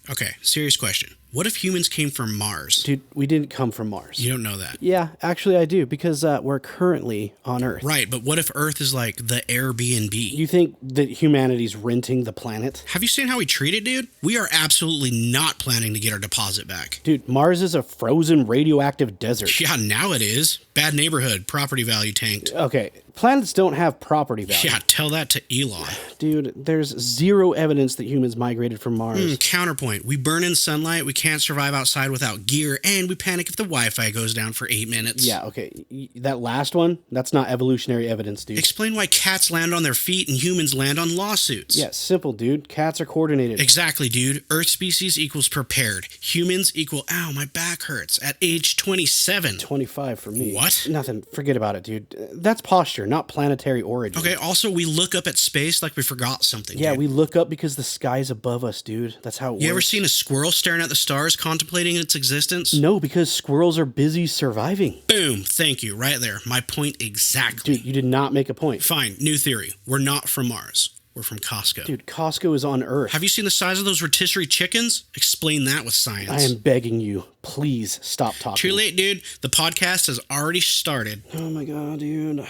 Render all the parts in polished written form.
Okay, serious question. What if humans came from Mars? Dude, we didn't come from Mars. You don't know that. Yeah, actually I do, because we're currently on Earth. Right, but what if Earth is like the Airbnb? You think that humanity's renting the planet? Have you seen how we treat it, dude? We are absolutely not planning to get our deposit back. Dude, Mars is a frozen radioactive desert. Yeah, now it is. Bad neighborhood, property value tanked. Okay, planets don't have property value. Yeah, tell that to Elon. Dude, there's zero evidence that humans migrated from Mars. Counterpoint. We burn in sunlight, we can't survive outside without gear, and we panic if the Wi-Fi goes down for 8 minutes. Yeah, okay. That last one, that's not evolutionary evidence, dude. Explain why cats land on their feet and humans land on lawsuits. Yeah, simple, dude. Cats are coordinated. Exactly, dude. Earth species equals prepared. Humans equal, ow, my back hurts, at age 27. 25 for me. What? Nothing. Forget about it, dude. That's posture, not planetary origin. Okay, also, we look up at space like we forgot something. Yeah, dude. we look up because the sky's above us, dude. That's how it works. You ever seen a squirrel staring at the stars, contemplating its existence? No, because squirrels are busy surviving. Boom. Thank you. Right there. My point exactly. Dude, you did not make a point. Fine. New theory. We're not from Mars. We're from Costco. Dude, Costco is on Earth. Have you seen the size of those rotisserie chickens? Explain that with science. I am begging you, please stop talking. Too late, dude. The podcast has already started. Oh my god, dude.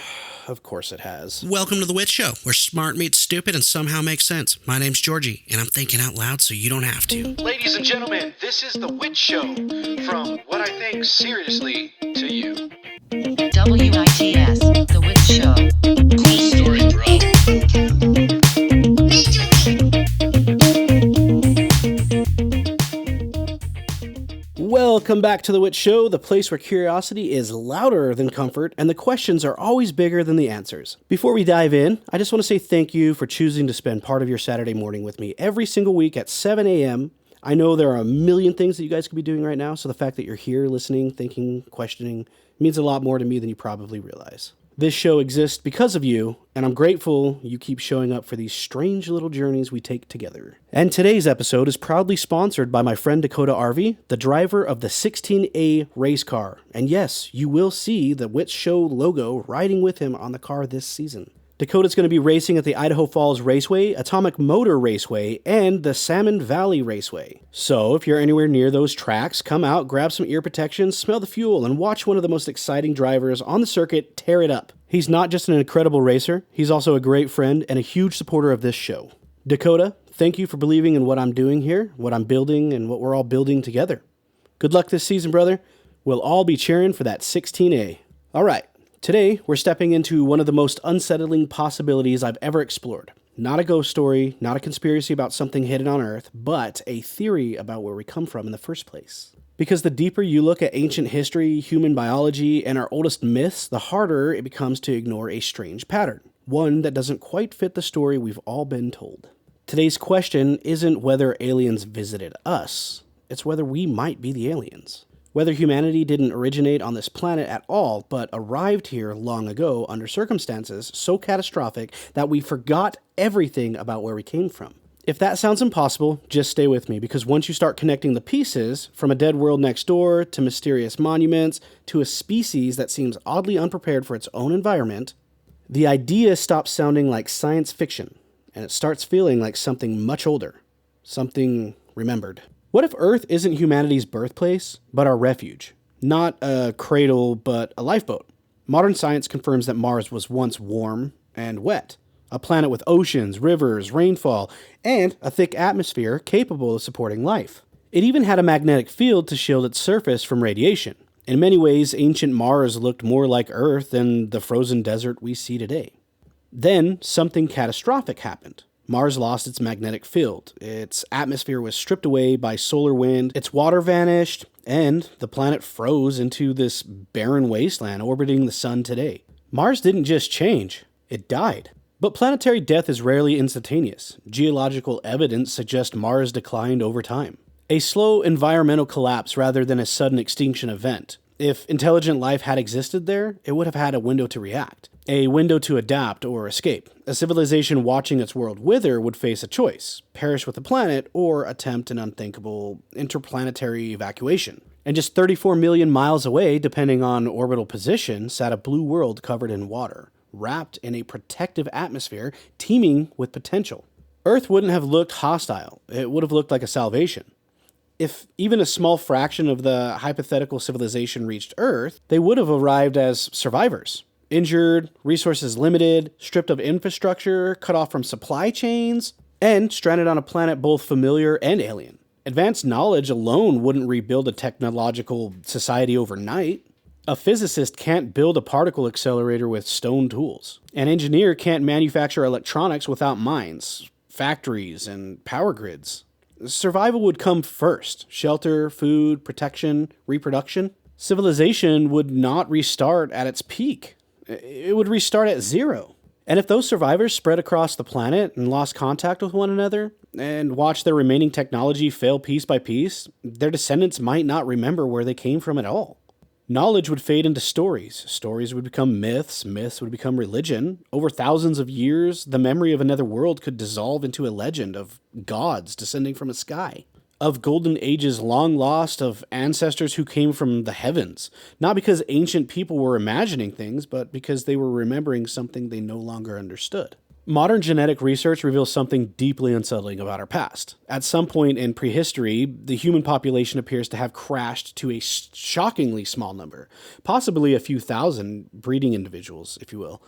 Of course it has. Welcome to The Wit Show, where smart meets stupid and somehow makes sense. My name's Georgie, and I'm thinking out loud so you don't have to. Ladies and gentlemen, this is The Wit Show, from what I think seriously to you. WITS, The Wit Show. Cool story, bro. Welcome back to The Wit Show, the place where curiosity is louder than comfort and the questions are always bigger than the answers. Before we dive in, I just want to say thank you for choosing to spend part of your Saturday morning with me every single week at 7 a.m. I know there are a million things that you guys could be doing right now, so the fact that you're here listening, thinking, questioning means a lot more to me than you probably realize. This show exists because of you, and I'm grateful you keep showing up for these strange little journeys we take together. And today's episode is proudly sponsored by my friend Dakota RV, the driver of the 16A race car. And yes, you will see the Wit Show logo riding with him on the car this season. Dakota's going to be racing at the Idaho Falls Raceway, Atomic Motor Raceway, and the Salmon Valley Raceway. So if you're anywhere near those tracks, come out, grab some ear protection, smell the fuel, and watch one of the most exciting drivers on the circuit tear it up. He's not just an incredible racer, he's also a great friend and a huge supporter of this show. Dakota, thank you for believing in what I'm doing here, what I'm building, and what we're all building together. Good luck this season, brother. We'll all be cheering for that 16A. All right. Today, we're stepping into one of the most unsettling possibilities I've ever explored. Not a ghost story, not a conspiracy about something hidden on Earth, but a theory about where we come from in the first place. Because the deeper you look at ancient history, human biology, and our oldest myths, the harder it becomes to ignore a strange pattern. One that doesn't quite fit the story we've all been told. Today's question isn't whether aliens visited us, it's whether we might be the aliens. Whether humanity didn't originate on this planet at all, but arrived here long ago under circumstances so catastrophic that we forgot everything about where we came from. If that sounds impossible, just stay with me, because once you start connecting the pieces, from a dead world next door, to mysterious monuments, to a species that seems oddly unprepared for its own environment, the idea stops sounding like science fiction, and it starts feeling like something much older, something remembered. What if Earth isn't humanity's birthplace, but our refuge? Not a cradle, but a lifeboat. Modern science confirms that Mars was once warm and wet. A planet with oceans, rivers, rainfall, and a thick atmosphere capable of supporting life. It even had a magnetic field to shield its surface from radiation. In many ways, ancient Mars looked more like Earth than the frozen desert we see today. Then, something catastrophic happened. Mars lost its magnetic field, its atmosphere was stripped away by solar wind, its water vanished, and the planet froze into this barren wasteland orbiting the sun today. Mars didn't just change, it died. But planetary death is rarely instantaneous. Geological evidence suggests Mars declined over time. A slow environmental collapse rather than a sudden extinction event. If intelligent life had existed there, it would have had a window to react, a window to adapt or escape. A civilization watching its world wither would face a choice: perish with the planet or attempt an unthinkable interplanetary evacuation. And just 34 million miles away, depending on orbital position, sat a blue world covered in water, wrapped in a protective atmosphere teeming with potential. Earth wouldn't have looked hostile, it would have looked like a salvation. If even a small fraction of the hypothetical civilization reached Earth, they would have arrived as survivors. Injured, resources limited, stripped of infrastructure, cut off from supply chains, and stranded on a planet both familiar and alien. Advanced knowledge alone wouldn't rebuild a technological society overnight. A physicist can't build a particle accelerator with stone tools. An engineer can't manufacture electronics without mines, factories, and power grids. Survival would come first. Shelter, food, protection, reproduction. Civilization would not restart at its peak. It would restart at zero. And if those survivors spread across the planet and lost contact with one another, and watched their remaining technology fail piece by piece, their descendants might not remember where they came from at all. Knowledge would fade into stories. Stories would become myths. Myths would become religion. Over thousands of years, the memory of another world could dissolve into a legend of gods descending from a sky, of golden ages long lost, of ancestors who came from the heavens, not because ancient people were imagining things, but because they were remembering something they no longer understood. Modern genetic research reveals something deeply unsettling about our past. At some point in prehistory, the human population appears to have crashed to a shockingly small number, possibly a few thousand breeding individuals, if you will.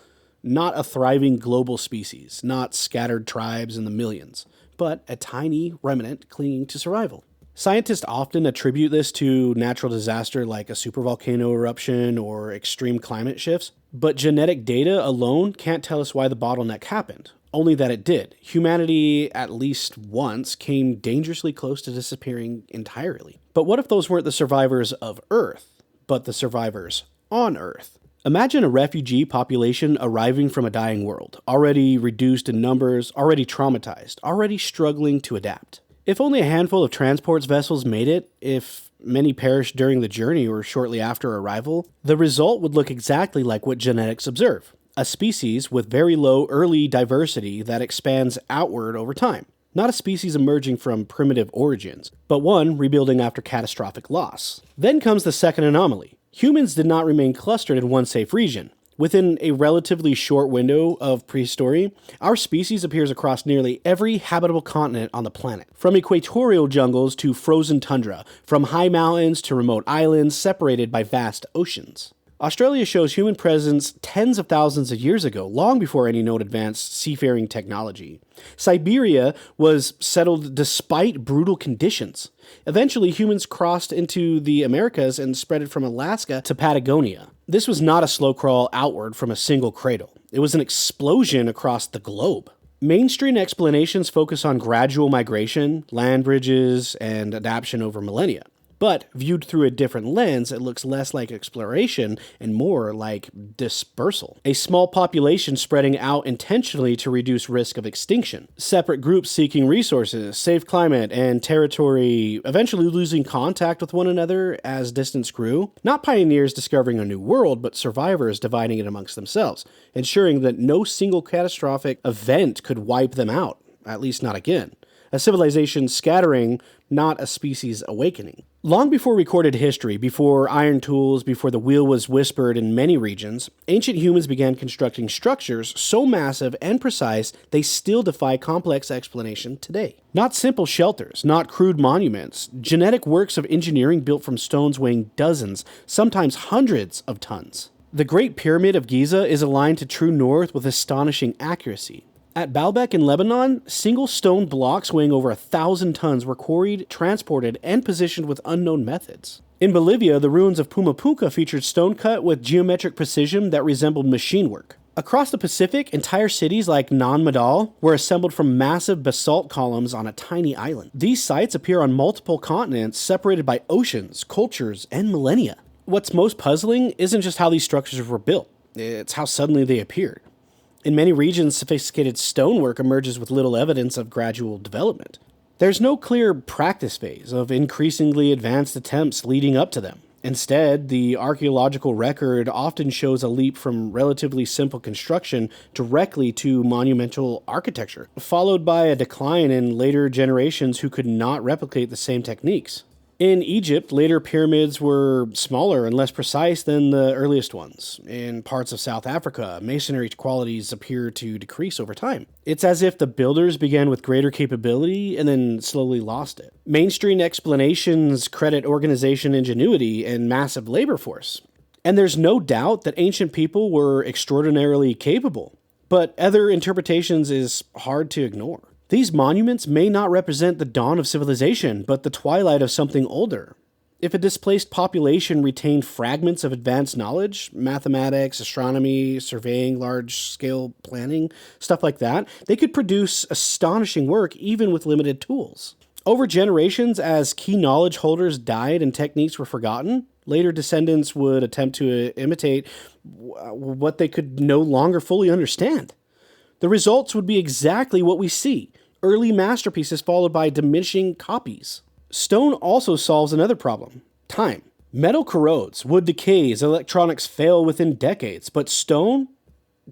Not a thriving global species, not scattered tribes in the millions, but a tiny remnant clinging to survival. Scientists often attribute this to natural disaster like a supervolcano eruption or extreme climate shifts, but genetic data alone can't tell us why the bottleneck happened, only that it did. Humanity, at least once, came dangerously close to disappearing entirely. But what if those weren't the survivors of Earth, but the survivors on Earth? Imagine a refugee population arriving from a dying world, already reduced in numbers, already traumatized, already struggling to adapt. If only a handful of transport vessels made it, if many perished during the journey or shortly after arrival, the result would look exactly like what genetics observe: a species with very low early diversity that expands outward over time. Not a species emerging from primitive origins, but one rebuilding after catastrophic loss. Then comes the second anomaly. Humans did not remain clustered in one safe region. Within a relatively short window of prehistory, our species appears across nearly every habitable continent on the planet. From equatorial jungles to frozen tundra, from high mountains to remote islands separated by vast oceans. Australia shows human presence tens of thousands of years ago, long before any known advanced seafaring technology. Siberia was settled despite brutal conditions. Eventually, humans crossed into the Americas and spread it from Alaska to Patagonia. This was not a slow crawl outward from a single cradle. It was an explosion across the globe. Mainstream explanations focus on gradual migration, land bridges, and adaptation over millennia. But viewed through a different lens, it looks less like exploration and more like dispersal. A small population spreading out intentionally to reduce risk of extinction. Separate groups seeking resources, safe climate, and territory, eventually losing contact with one another as distance grew. Not pioneers discovering a new world, but survivors dividing it amongst themselves, ensuring that no single catastrophic event could wipe them out, at least not again. A civilization scattering, not a species awakening. Long before recorded history, before iron tools, before the wheel was whispered in many regions, ancient humans began constructing structures so massive and precise they still defy complex explanation today. Not simple shelters, not crude monuments, genetic works of engineering built from stones weighing dozens, sometimes hundreds of tons. The Great Pyramid of Giza is aligned to true north with astonishing accuracy. At Baalbek in Lebanon, single stone blocks weighing over 1,000 tons were quarried, transported, and positioned with unknown methods. In Bolivia, the ruins of Pumapunka featured stone cut with geometric precision that resembled machine work. Across the Pacific, entire cities like Nan Madol were assembled from massive basalt columns on a tiny island. These sites appear on multiple continents, separated by oceans, cultures, and millennia. What's most puzzling isn't just how these structures were built, it's how suddenly they appeared. In many regions, sophisticated stonework emerges with little evidence of gradual development. There's no clear practice phase of increasingly advanced attempts leading up to them. Instead, the archaeological record often shows a leap from relatively simple construction directly to monumental architecture, followed by a decline in later generations who could not replicate the same techniques. In Egypt, later pyramids were smaller and less precise than the earliest ones. In parts of South Africa, masonry qualities appear to decrease over time. It's as if the builders began with greater capability and then slowly lost it. Mainstream explanations credit organization ingenuity and massive labor force. And there's no doubt that ancient people were extraordinarily capable, but other interpretations is hard to ignore. These monuments may not represent the dawn of civilization, but the twilight of something older. If a displaced population retained fragments of advanced knowledge, mathematics, astronomy, surveying, large-scale planning, stuff like that, they could produce astonishing work even with limited tools. Over generations, as key knowledge holders died and techniques were forgotten, later descendants would attempt to imitate what they could no longer fully understand. The results would be exactly what we see: early masterpieces followed by diminishing copies. Stone also solves another problem: time. Metal corrodes, wood decays, electronics fail within decades, but stone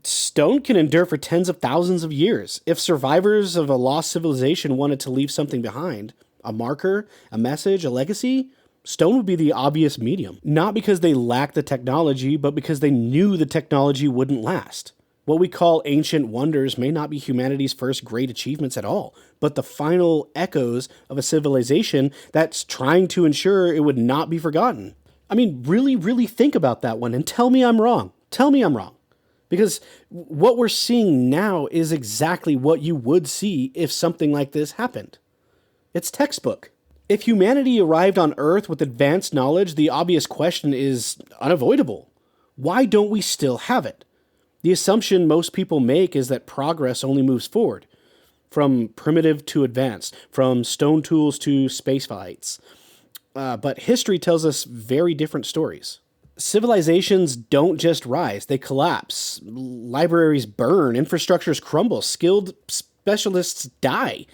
can endure for tens of thousands of years. If survivors of a lost civilization wanted to leave something behind, a marker, a message, a legacy, stone would be the obvious medium. Not because they lacked the technology, but because they knew the technology wouldn't last. What we call ancient wonders may not be humanity's first great achievements at all, but the final echoes of a civilization that's trying to ensure it would not be forgotten. I mean, really think about that one and tell me I'm wrong. Tell me I'm wrong. Because what we're seeing now is exactly what you would see if something like this happened. It's textbook. If humanity arrived on Earth with advanced knowledge, the obvious question is unavoidable. Why don't we still have it? The assumption most people make is that progress only moves forward, from primitive to advanced, from stone tools to space flights. But history tells us very different stories. Civilizations don't just rise, they collapse. Libraries burn, infrastructures crumble, skilled specialists die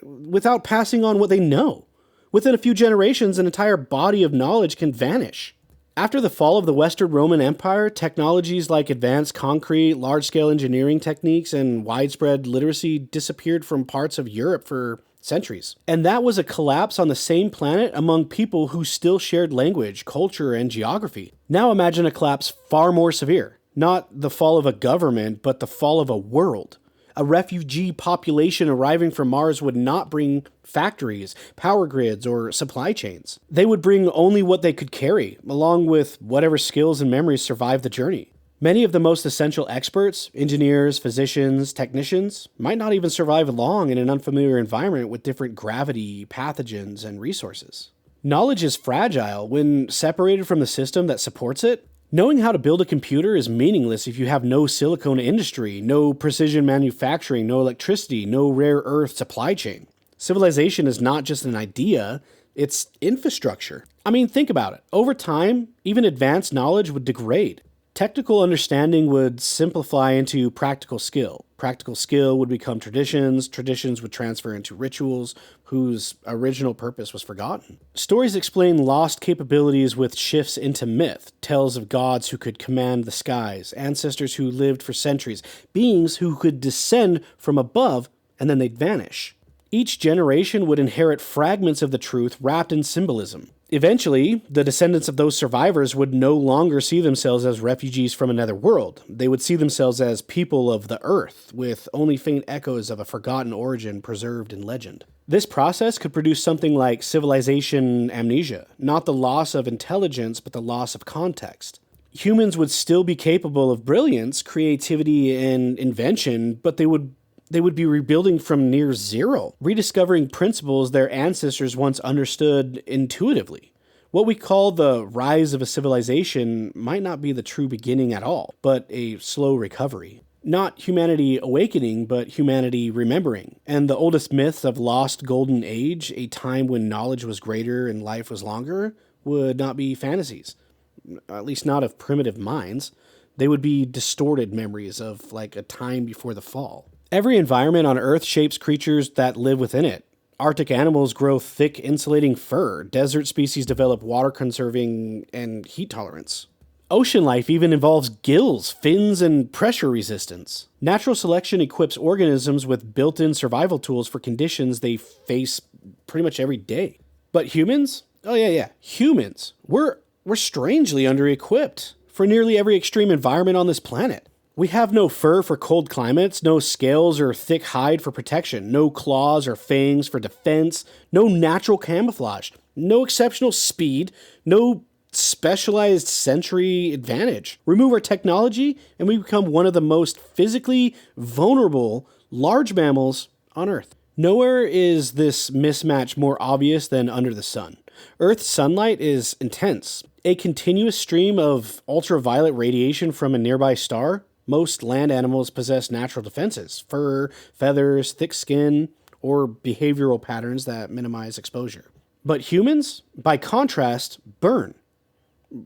without passing on what they know. Within a few generations, an entire body of knowledge can vanish. After the fall of the Western Roman Empire, technologies like advanced concrete, large-scale engineering techniques, and widespread literacy disappeared from parts of Europe for centuries. And that was a collapse on the same planet among people who still shared language, culture, and geography. Now imagine a collapse far more severe. Not the fall of a government, but the fall of a world. A refugee population arriving from Mars would not bring factories, power grids, or supply chains. They would bring only what they could carry, along with whatever skills and memories survived the journey. Many of the most essential experts, engineers, physicians, technicians, might not even survive long in an unfamiliar environment with different gravity, pathogens, and resources. Knowledge is fragile when separated from the system that supports it. Knowing how to build a computer is meaningless if you have no silicone industry, no precision manufacturing, no electricity, no rare earth supply chain. Civilization is not just an idea, it's infrastructure. I mean, think about it. Over time, even advanced knowledge would degrade. Technical understanding would simplify into practical skill. Practical skill would become traditions. Traditions would transfer into rituals whose original purpose was forgotten. Stories explain lost capabilities with shifts into myth, tales of gods who could command the skies, ancestors who lived for centuries, beings who could descend from above and then they'd vanish. Each generation would inherit fragments of the truth wrapped in symbolism. Eventually, the descendants of those survivors would no longer see themselves as refugees from another world. They would see themselves as people of the earth, with only faint echoes of a forgotten origin preserved in legend. This process could produce something like civilization amnesia, not the loss of intelligence, but the loss of context. Humans would still be capable of brilliance, creativity, and invention, but they would be rebuilding from near zero, rediscovering principles their ancestors once understood intuitively. What we call the rise of a civilization might not be the true beginning at all, but a slow recovery. Not humanity awakening, but humanity remembering. And the oldest myths of lost golden age, a time when knowledge was greater and life was longer, would not be fantasies. At least not of primitive minds. They would be distorted memories of like a time before the fall. Every environment on Earth shapes creatures that live within it. Arctic animals grow thick, insulating fur. Desert species develop water-conserving and heat tolerance. Ocean life even involves gills, fins, and pressure resistance. Natural selection equips organisms with built-in survival tools for conditions they face pretty much every day. But humans? Oh, yeah. Humans. We're strangely under-equipped for nearly every extreme environment on this planet. We have no fur for cold climates, no scales or thick hide for protection, no claws or fangs for defense, no natural camouflage, no exceptional speed, no specialized sensory advantage. Remove our technology, and we become one of the most physically vulnerable large mammals on Earth. Nowhere is this mismatch more obvious than under the sun. Earth's sunlight is intense. A continuous stream of ultraviolet radiation from a nearby star. Most land animals possess natural defenses, fur, feathers, thick skin, or behavioral patterns that minimize exposure. But humans, by contrast, burn.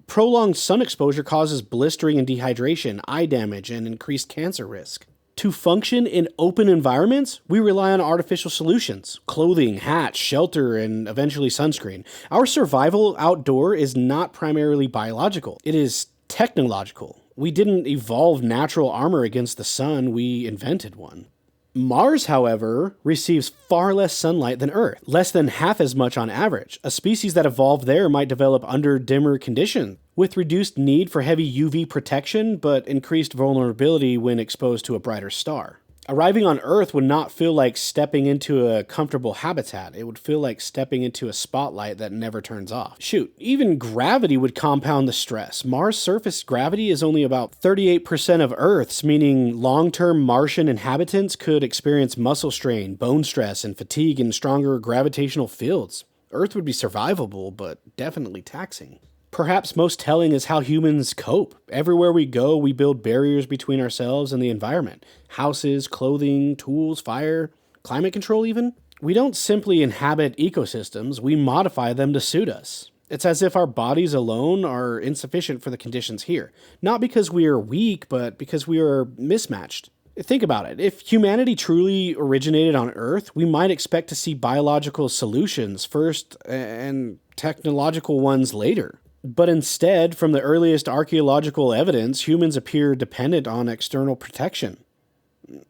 Prolonged sun exposure causes blistering and dehydration, eye damage, and increased cancer risk. To function in open environments, we rely on artificial solutions, clothing, hats, shelter, and eventually sunscreen. Our survival outdoor is not primarily biological. It is technological. We didn't evolve natural armor against the sun, we invented one. Mars, however, receives far less sunlight than Earth, less than half as much on average. A species that evolved there might develop under dimmer conditions, with reduced need for heavy UV protection, but increased vulnerability when exposed to a brighter star. Arriving on Earth would not feel like stepping into a comfortable habitat. It would feel like stepping into a spotlight that never turns off. Shoot, even gravity would compound the stress. Mars' surface gravity is only about 38% of Earth's, meaning long-term Martian inhabitants could experience muscle strain, bone stress, and fatigue in stronger gravitational fields. Earth would be survivable, but definitely taxing. Perhaps most telling is how humans cope. Everywhere we go, we build barriers between ourselves and the environment. Houses, clothing, tools, fire, climate control even. We don't simply inhabit ecosystems, we modify them to suit us. It's as if our bodies alone are insufficient for the conditions here. Not because we are weak, but because we are mismatched. Think about it. If humanity truly originated on Earth, we might expect to see biological solutions first and technological ones later. But instead, from the earliest archaeological evidence, humans appear dependent on external protection.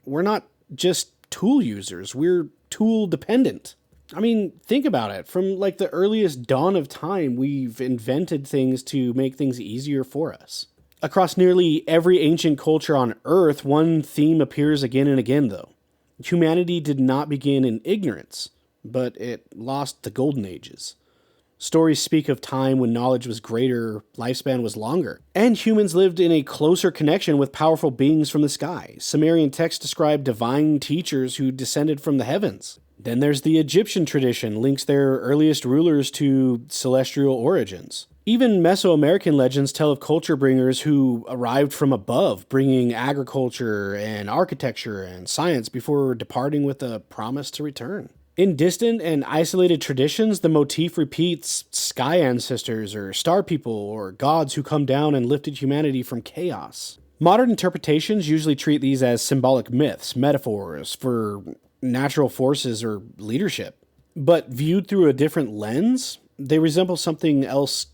We're not just tool users, we're tool dependent. I mean, think about it. From like the earliest dawn of time, we've invented things to make things easier for us. Across nearly every ancient culture on Earth, one theme appears again and again, though. Humanity did not begin in ignorance, but it lost the golden ages. Stories speak of time when knowledge was greater, lifespan was longer, and humans lived in a closer connection with powerful beings from the sky. Sumerian texts describe divine teachers who descended from the heavens. Then there's the Egyptian tradition, links their earliest rulers to celestial origins. Even Mesoamerican legends tell of culture bringers who arrived from above, bringing agriculture and architecture and science before departing with a promise to return. In distant and isolated traditions, the motif repeats sky ancestors or star people or gods who come down and lifted humanity from chaos. Modern interpretations usually treat these as symbolic myths, metaphors for natural forces or leadership. But viewed through a different lens, they resemble something else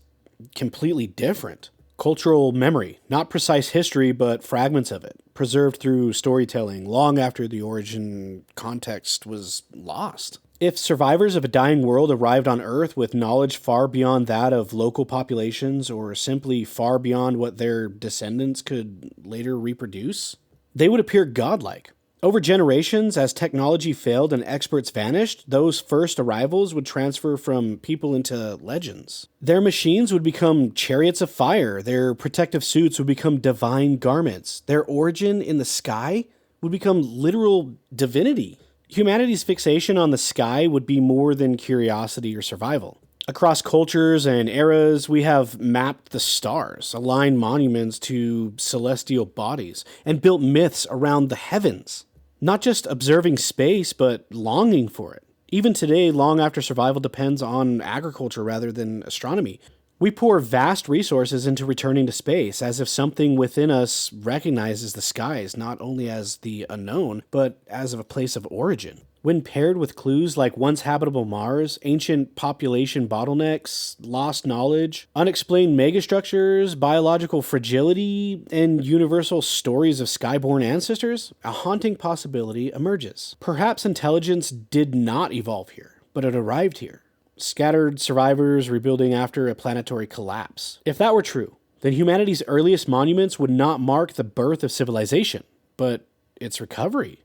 completely different. Cultural memory, not precise history, but fragments of it, preserved through storytelling long after the origin context was lost. If survivors of a dying world arrived on Earth with knowledge far beyond that of local populations or simply far beyond what their descendants could later reproduce, they would appear godlike. Over generations, as technology failed and experts vanished, those first arrivals would transfer from people into legends. Their machines would become chariots of fire, their protective suits would become divine garments, their origin in the sky would become literal divinity. Humanity's fixation on the sky would be more than curiosity or survival. Across cultures and eras, we have mapped the stars, aligned monuments to celestial bodies, and built myths around the heavens. Not just observing space, but longing for it. Even today, long after survival depends on agriculture rather than astronomy. We pour vast resources into returning to space, as if something within us recognizes the skies not only as the unknown, but as a place of origin. When paired with clues like once habitable Mars, ancient population bottlenecks, lost knowledge, unexplained megastructures, biological fragility, and universal stories of skyborn ancestors, a haunting possibility emerges. Perhaps intelligence did not evolve here, but it arrived here. scattered survivors rebuilding after a planetary collapse. If that were true, then humanity's earliest monuments would not mark the birth of civilization, but its recovery.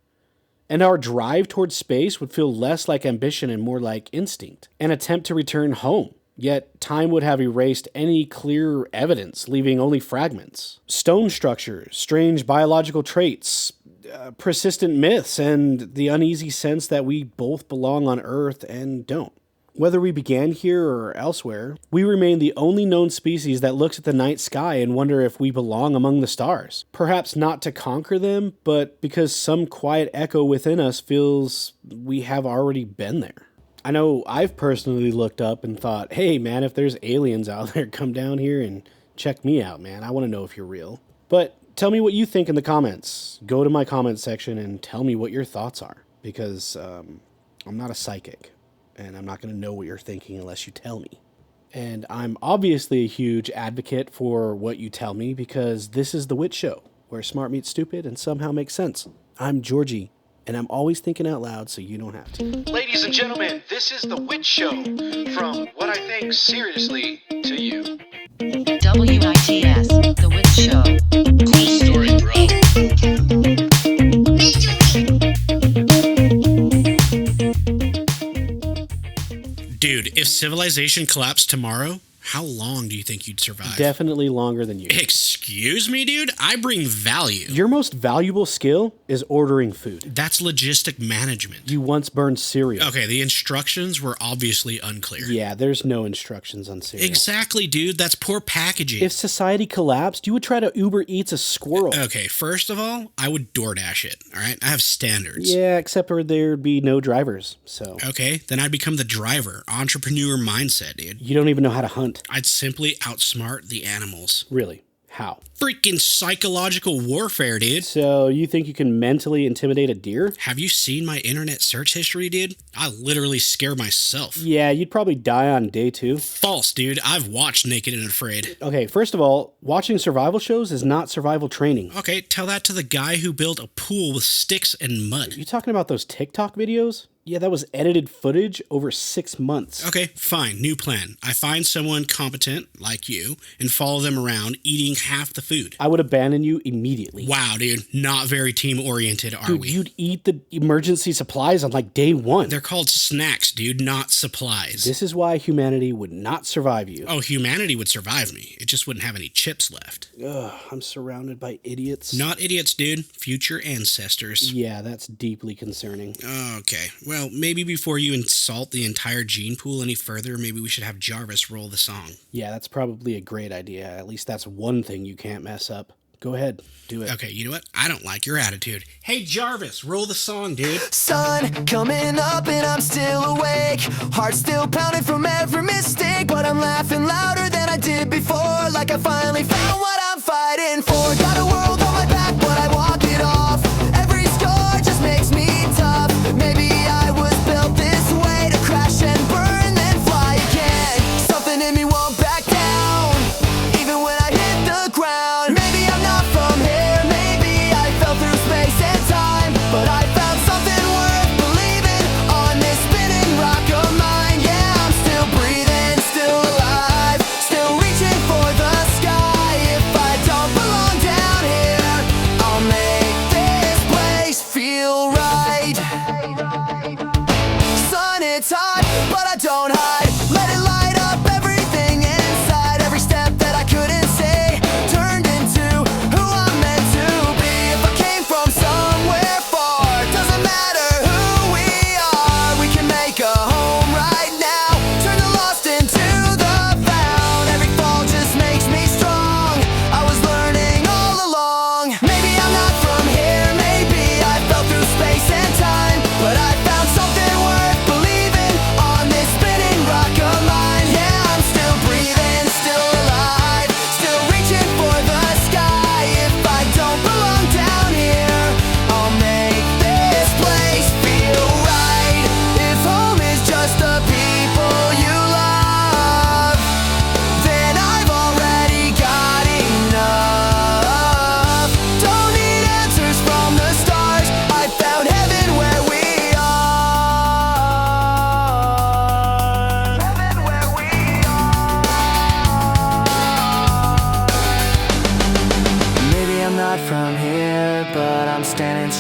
And our drive towards space would feel less like ambition and more like instinct, an attempt to return home. Yet time would have erased any clear evidence, leaving only fragments. Stone structures, strange biological traits, persistent myths, and the uneasy sense that we both belong on Earth and don't. Whether we began here or elsewhere, we remain the only known species that looks at the night sky and wonder if we belong among the stars. Perhaps not to conquer them, but because some quiet echo within us feels we have already been there. I know I've personally looked up and thought, hey man, if there's aliens out there, come down here and check me out, man. I want to know if you're real. But tell me what you think in the comments. Go to my comment section and tell me what your thoughts are, because I'm not a psychic, and I'm not going to know what you're thinking unless you tell me. And I'm obviously a huge advocate for what you tell me, because this is The Wit Show, where smart meets stupid and somehow makes sense. I'm Georgie, and I'm always thinking out loud so you don't have to. Ladies and gentlemen, this is The Wit Show from what I think seriously to you. WITS, The Wit Show. Cool story, bro. Dude, if civilization collapsed tomorrow, how long do you think you'd survive? Definitely longer than you. Excuse me, dude? I bring value. Your most valuable skill is ordering food. That's logistic management. You once burned cereal. Okay, the instructions were obviously unclear. Yeah, there's no instructions on cereal. Exactly, dude. That's poor packaging. If society collapsed, you would try to Uber Eats a squirrel. Okay, first of all, I would DoorDash it, all right? I have standards. Yeah, except for there'd be no drivers, so. Okay, then I'd become the driver. Entrepreneur mindset, dude. You don't even know how to hunt. I'd simply outsmart the animals. Really? How? Freaking psychological warfare, dude. So you think you can mentally intimidate a deer? Have you seen my internet search history, dude? I literally scare myself. Yeah, you'd probably die on day 2. False, dude. I've watched Naked and Afraid. Okay, first of all, watching survival shows is not survival training. Okay, tell that to the guy who built a pool with sticks and mud. You talking about those TikTok videos? Yeah, that was edited footage over 6 months. Okay, fine. New plan. I find someone competent, like you, and follow them around eating half the food. I would abandon you immediately. Wow, dude. Not very team-oriented, are Dude, we? you'd eat the emergency supplies on like day 1. They're called snacks, dude, not supplies. This is why humanity would not survive you. Oh, humanity would survive me. It just wouldn't have any chips left. Ugh, I'm surrounded by idiots. Not idiots, dude. Future ancestors. Yeah, that's deeply concerning. Okay. Well, maybe before you insult the entire gene pool any further, maybe we should have Jarvis roll the song. Yeah, that's probably a great idea. At least that's one thing you can't mess up. Go ahead, do it. Okay, you know what? I don't like your attitude. Hey, Jarvis, roll the song, dude. Sun coming up and I'm still awake. Heart still pounding from every mistake, but I'm laughing louder than I did before. Like I finally found what I'm fighting for. Got a world on my back, but I walk it off. Every scar just makes me tough. Maybe I was built this way to crash and burn, then fly again. Something in me won't back down, even when I hit the ground. Maybe I'm not from here, maybe I fell through space and time, but I found something worth believing on this spinning rock of mine. Yeah, I'm still breathing, still alive, still reaching for the sky. If I don't belong down here,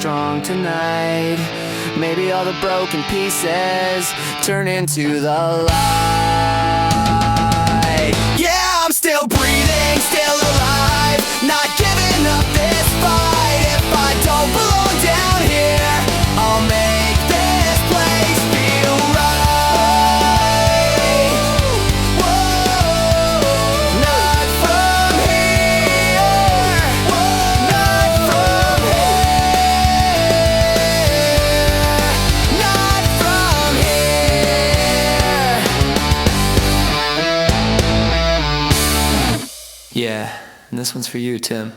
strong tonight. Maybe all the broken pieces turn into the light. Yeah, I'm still breathing, still alive, not giving up this fight. If I don't belong down here, I'll make this place feel right. Whoa, not from here, not from here, not from here. Yeah, and this one's for you, Tim.